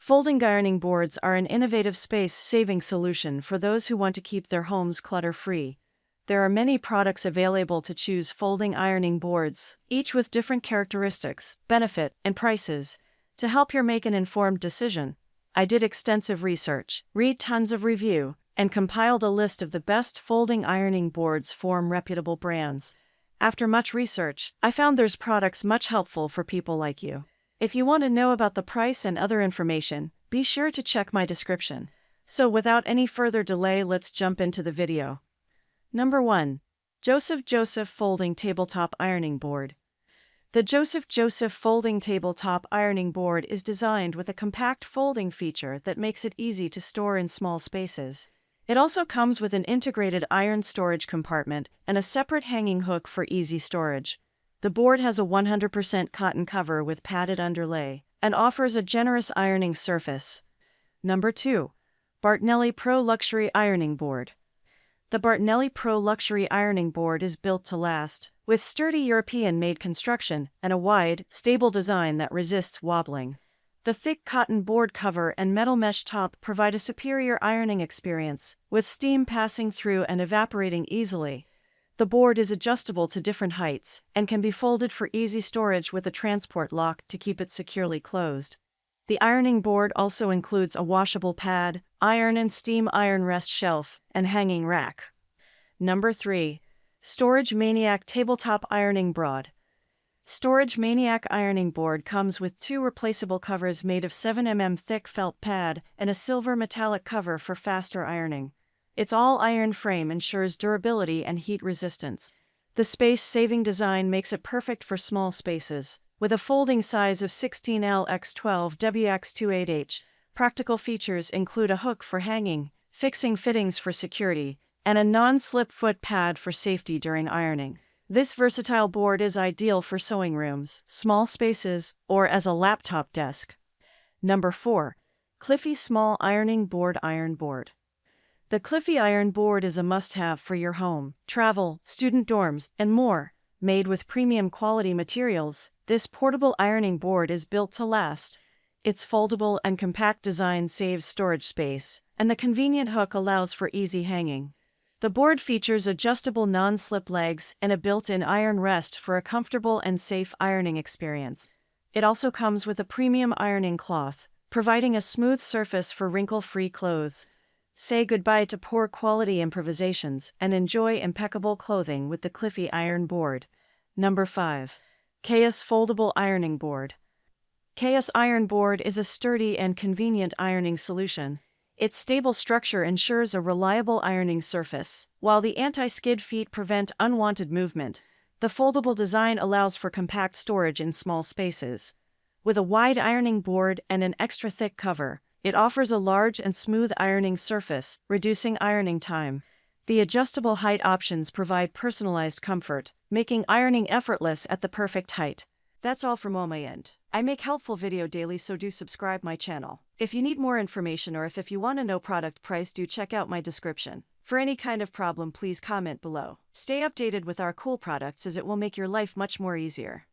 Folding ironing boards are an innovative space-saving solution for those who want to keep their homes clutter-free. There are many products available to choose folding ironing boards, each with different characteristics, benefit, and prices. To help you make an informed decision, I did extensive research, read tons of review, and compiled a list of the best folding ironing boards from reputable brands. After much research, I found there's products much helpful for people like you. If you want to know about the price and other information, be sure to check my description. So without any further delay, let's jump into the video. Number 1. Joseph Folding Tabletop Ironing Board. The Joseph Folding Tabletop Ironing Board is designed with a compact folding feature that makes it easy to store in small spaces. It also comes with an integrated iron storage compartment and a separate hanging hook for easy storage. The board has a 100% cotton cover with padded underlay and offers a generous ironing surface. Number 2. Bartonelli Pro Luxury Ironing Board. The Bartonelli Pro Luxury Ironing Board is built to last, with sturdy European-made construction and a wide, stable design that resists wobbling. The thick cotton board cover and metal mesh top provide a superior ironing experience, with steam passing through and evaporating easily. The board is adjustable to different heights and can be folded for easy storage with a transport lock to keep it securely closed. The ironing board also includes a washable pad, iron and steam iron rest shelf, and hanging rack. Number 3. Storage Maniac Tabletop Ironing Board. Storage Maniac Ironing Board comes with 2 replaceable covers made of 7 mm thick felt pad and a silver metallic cover for faster ironing. Its all-iron frame ensures durability and heat resistance. The space-saving design makes it perfect for small spaces. With a folding size of 16L x 12W x 28H, practical features include a hook for hanging, fixing fittings for security, and a non-slip foot pad for safety during ironing. This versatile board is ideal for sewing rooms, small spaces, or as a laptop desk. Number 4. Cliffy Small Ironing Board Iron Board. The Cliffy Iron Board is a must-have for your home, travel, student dorms, and more. Made with premium quality materials, this portable ironing board is built to last. Its foldable and compact design saves storage space, and the convenient hook allows for easy hanging. The board features adjustable non-slip legs and a built-in iron rest for a comfortable and safe ironing experience. It also comes with a premium ironing cloth, providing a smooth surface for wrinkle-free clothes. Say goodbye to poor quality improvisations and enjoy impeccable clothing with the Cliffy Iron Board. Number 5. Chaos Foldable Ironing Board. Chaos Iron Board is a sturdy and convenient ironing solution. Its stable structure ensures a reliable ironing surface, while the anti-skid feet prevent unwanted movement. The foldable design allows for compact storage in small spaces. With a wide ironing board and an extra thick cover, it offers a large and smooth ironing surface, reducing ironing time. The adjustable height options provide personalized comfort, making ironing effortless at the perfect height. That's all from my end. I make helpful video daily, so do subscribe my channel. If you need more information or if you want to know product price, do check out my description. For any kind of problem, please comment below. Stay updated with our cool products as it will make your life much more easier.